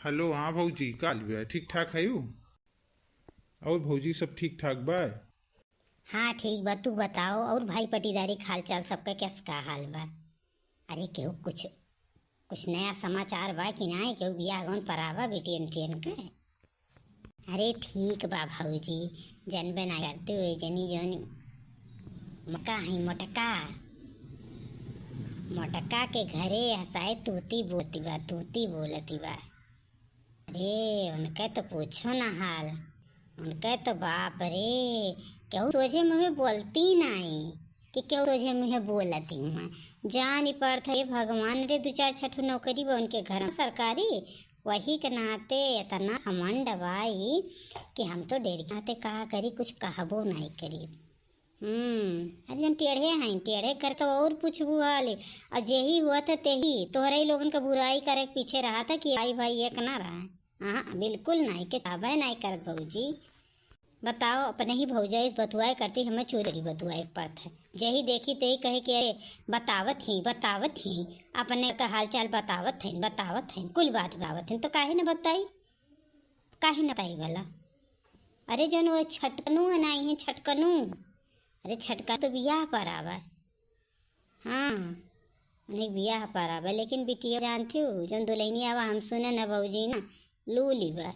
Hello. हाँ भौजी, का हाल बा? ठीक ठाक है यू? और भौजी सब ठीक ठाक बा? हाँ ठीक बा। तू बताओ और भाई पटीदारी हाल चाल सबका कैसा का हाल बा? अरे केहू कुछ कुछ नया समाचार बा कि नहीं? केहू बियाह गौन परावा बेटियन टियन के? अरे ठीक बा भौजी। जनबे ना करते हुए जनी जौन मका ही मोटका मोटका के घरे हसाए तूती बोलती बा, तूती बोलती बा। अरे उनके तो पूछो ना हाल। उनके तो बाप रे, केहू सोझे मुँहे बोलती नहीं कि केहू सोझे मुँहे बोलती हूँ। जान ही पड़ता है भगवान रे, दो चार छठू नौकरी बा उनके घर में सरकारी। वही के नाते इतना घमंड बाई कि हम तो डेर के नाते कहा करी, कुछ कहबो नहीं करी। अरे जन टेढ़े हैं, टेढ़े कर तो और पूछबू हाल। और जेही हुआ था तेही तोहरा ही लोगन का बुराई करे के पीछे रहा था कि भाई भाई एक ना रहा। हाँ बिल्कुल नहीं के चाबे नहीं करत भौजी। बताओ, अपने ही भौजाई बतुआए करती, हमें चोरी बतुआए पड़ता है। जही देखी तही कहे कि अरे बतावत ही अपने का हाल चाल बतावत हैं कुल बात बतावत हैं। तो काहे न बताई, काहे न बताई भला? अरे जन वो छटकनू है नहीं है, छटकनू। अरे छटका तो बियाह पर आवा। हाँ उन्हें बियाह पर आवा, लेकिन बिटिया जानती हो जन दुल्हनी आवा हम सुने न भौजी ना लूली बा।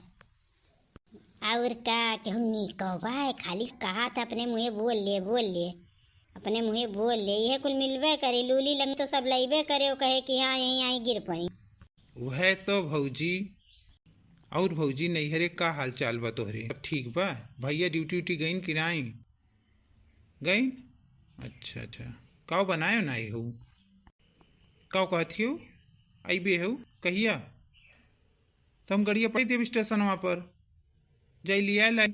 और का केहू निको बा? खाली कहा था अपने मुँहे बोल लिए अपने मुँहे बोल ले। यह कुल मिलबे करे, लूली लंग तो सब लइबे करे। वो कहे कि हाँ यहीं आई गिर पड़ी। वह तो भौजी। और भौजी नैहरे का हाल चाल बा तोहरे? सब ठीक बा? भैया ड्यूटी उटी गईन कि नहीं गईन? अच्छा अच्छा। काव बनायो नहीं हो? काव कहती हो आई बे हो कहिया? तो हम गड़िया पड़ी देव स्टेशन वहाँ पर जाई लिया लाई।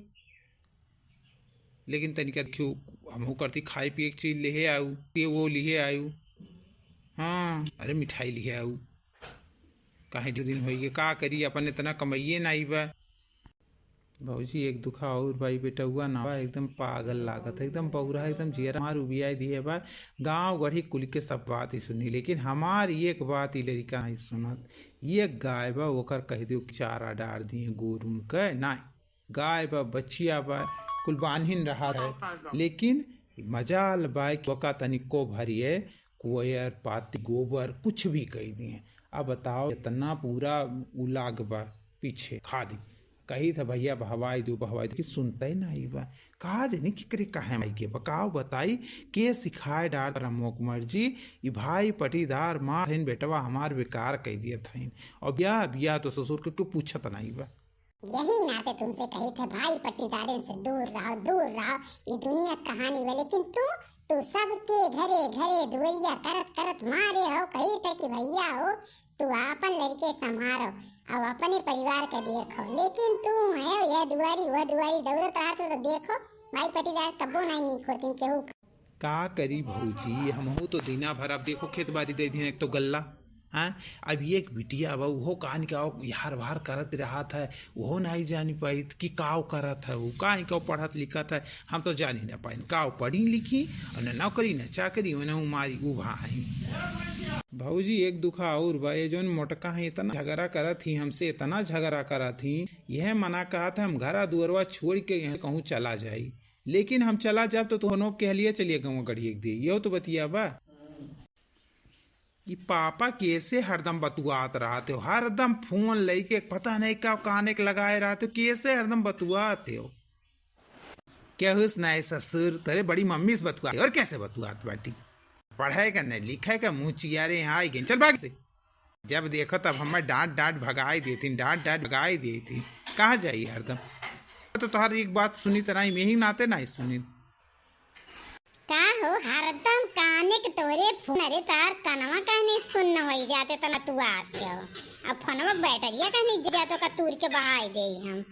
लेकिन तनिका क्यों हमहू करती खाए पिए के चीज ले आऊ, ये वो लिए आयु। हाँ अरे मिठाई लिए आऊ। काहे जो दिन होइए का करी, अपन इतना कमाइए नहीं बा। भौजी एक दुखा और भाई बेटा हुआ ना बा, एकदम पागल लागत है, एकदम बौरा, एकदम जियर मार उबियाई दिए बा। गांव गढ़ी कुल के सब बात ही सुनी, लेकिन हमारी एक बात ही लड़का नहीं सुनत। ये गाय बा ओकर कह दियो चारा डाल दिए गोरू के ना। गाय बा बच्चिया बा कुल बान्हिन रहा है, लेकिन मजाल बा का तनिको भरिए कोयर पाती गोबर कुछ भी कह दिए। अब बताओ इतना पूरा उलाग बा पीछे खा दी। कही था भैया बहवाई दो कि सुनता ही नहीं बा। कहा जानी कि करे कहे माई के बकाओ बताई के सिखाए डाल प्रमोक मर्जी। ये भाई पटीदार माँ थीन बेटवा हमार बेकार कह दिया था। और ब्याह ब्याह तो ससुर के क्यों पूछत नहीं बा। यही नाते तुमसे कही थे भाई पट्टीदारे से दूर रहो दूर रहो। ये दुनिया कहानी है, लेकिन तू सबके घरे घरे दुवैया करत करत मारे हो। कही थे कि भैया हो तू आपन लड़के संभारो और अपने परिवार का देखो, लेकिन तू है यह दुआरी वह दुआरी दौड़त रहा तो देखो भाई पट्टीदार कबो नहीं नीक होती केहू। का करी भौजी, हमहू तो दिना भर अब देखो खेत बाड़ी दे दी एक तो गल्ला। हाँ अब एक बिटिया बा वो कहानी का यार वार करत रहा था, वो नहीं जानी पाई कि काव करत है, वो कहीं का पढ़त लिखत है। हम तो जान ही ना पाई काव पढ़ी लिखी और न नौकरी न चाकरी न उमारी उभा है। भौजी एक दुखा और बा, ये जो मोटका है इतना झगड़ा करा थी हमसे, इतना झगड़ा करा थी। यह मना कहा था हम घरा दुअरवा छोड़ के यहाँ कहूँ चला जाई, लेकिन हम चला जाब तो तुहनों के लिए चलिए गाँव गढ़ी दे। यो तो बतिया बा कि पापा कैसे हरदम बतुआत रहते हो, हरदम फोन लेके पता नहीं क्या काने के लगाए रहते हो, कैसे हरदम बतुआते हो। क्या हुस ना ससुर तेरे बड़ी मम्मी से बतुआ और कैसे बतुआत बाटी? पढ़ाई का नहीं लिखाई का मुँह चियारे यहाँ आई गई चल भाग से। जब देखो तब हमें डांट डांट भगाई देती, डांट डांट भगाई देती। कहाँ जाइए हरदम? तो तुम्हारी एक बात सुनी तरह में ही नाते नहीं सुनी। का हो हरदम काने के तोरे फोन? अरे तार कनवा कहने सुन हो जाते तना तू आते हो। अब फोनवा बैटरिया कहने जातो का तूर के बहाई दे हम।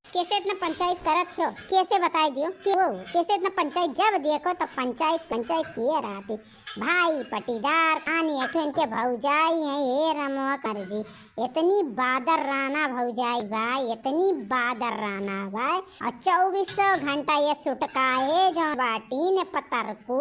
कैसे इतना पंचायत करत हो, कैसे बताई दियो क्यों? कैसे इतना पंचायत? जब देखो तो पंचायत किए रहती। भाई पटीदार खानी अठन के भौजाई है ये रमवा कर जी। इतनी बादर राना भौजाई भाई, इतनी बादर राना भाई। और 2400 घंटा ये सुटकाए जो बाटी ने पतर को,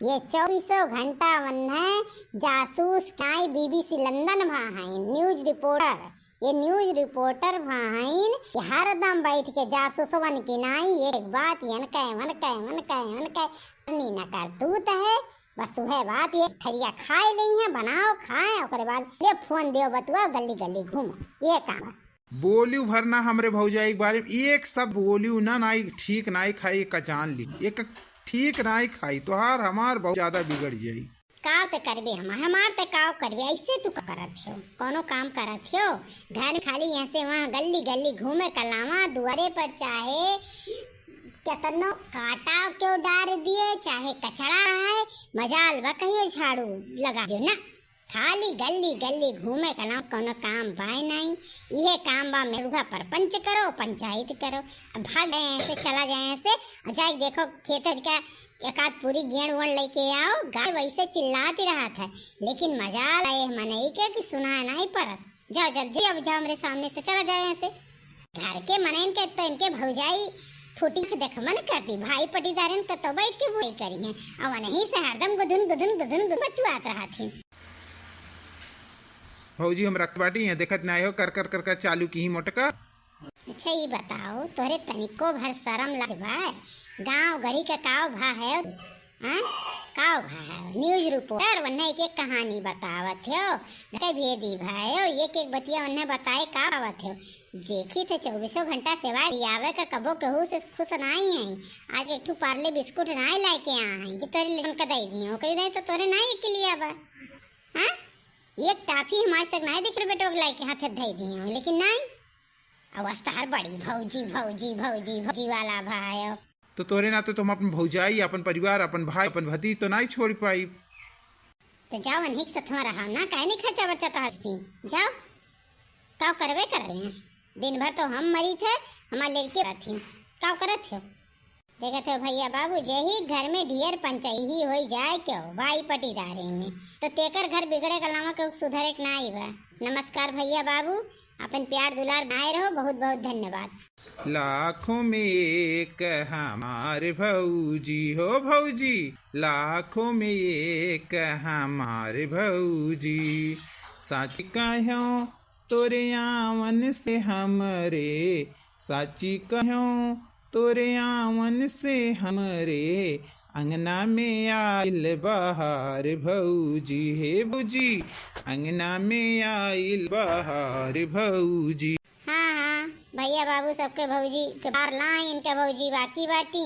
ये 2400 घंटा वन है जासूस काई BBC लंदन भा है न्यूज रिपोर्टर। ये न्यूज रिपोर्टर भाइन हरदम बैठ के जासूसवन की नाई एक बात यन कहे मन कहे मन कहे मन कहे नी न करतूत है। बस वह बात ये थरिया खाए ली है बनाओ खाए और बाद ले फोन दियो बतुआ गली गली घूमो ये काम है। बोलियो भरना हमरे भौजाई के बारे में एक सब बोलियो ना नाई ठीक नाई खाई का जान ली एक ठीक नाई खाई तो हमार बहुत ज्यादा बिगड़ जाई। काव ते करबे हमार ते काव करबे ऐसे तू करत हो कोनो काम करत हो घर में खाली ऐसे वहाँ गली गली घूमे कलावा दुआरे पर चाहे केतनो काटा क्यों डार दिए चाहे कचड़ा है मजाल बा कहियो झाड़ू लगा दियो ना खाली गली गली घूमे कलाम कोनो काम बाय नहीं ये काम बा मेरुआ परपंच करो पंचायत करो। अब भाग गए ऐसे चला जाए ऐसे जाए देखो खेत का एक आध पूरी गेंद वोड़ लेके आओ गाय वैसे चिल्लाती रहा था लेकिन मजाल आए मनई के कि सुना नहीं परत जाओ जल्दी अब जाओ मेरे सामने से चला जाए ऐसे घर के मनइन के तो इनके भौजाई फूटी के देख मन करती भाई पटीदारन का तो बैठ के वो करी है अब नहीं से हरदम गुदुन गुदुन गुदुन बतुआत रहा थी। भौजी हम रखबाटी है देखत ना हो कर कर कर कर चालू की ही मोटका। अच्छा ये बताओ तोरे तनिको भर शर्म लगवा गांव गड़ी का काव भा है हाँ काव भा है न्यूज रिपोर्टर वन्ने एक कहानी बतावत हो के भेदी भाई हो एक बतिया उन्हें बताए का आवत हो देखी थे 24 घंटा सेवा आवे का कबो कहू से खुश नहीं है आज एक पार्ले बिस्कुट नहीं लाके आए कि तोरे लेन का दई दी ओकरी दई तो तोरे नहीं के लिए आवा हाँ एक टाफी हम आज तक नहीं देख रहे बेटो लाके हाथ धई दी लेकिन नहीं अवस्था बड़ी भौजी भौजी भौजी भौजी वाला भाई तो तोरे ना तो तुम अपन भौजाई अपन परिवार अपन भाई अपन भती तो नहीं छोड़ पाई तो जाओ अनहिक सथवा रहा ना काहे नहीं खर्चा बर्चा तो हटती जाओ काव करवे कर रहे हैं दिन भर तो हम मरी थे हमारे लड़के थी काव करत हो देखा थे भैया बाबू यही घर में ढेर पंचाई ही हो जाए क्यों भाई पटीदारे में तो तेकर घर बिगड़े का लावा के सुधरे के ना आई बा। नमस्कार भैया बाबू अपन प्यार दुलार बनाए रहो बहुत बहुत धन्यवाद। लाखों में एक हमारे भौजी हो भौजी लाखों में एक हमारे भौजी साची कहो तोरे आवन से हमरे साची कहो तोरे आवन से हमरे अंगना में आइल बहार भौजी हे भौजी अंगना में आइल बहार भौजी। हाँ हाँ भैया बाबू सबके भौजी के बार लाई इनके भौजी बाकी बाटी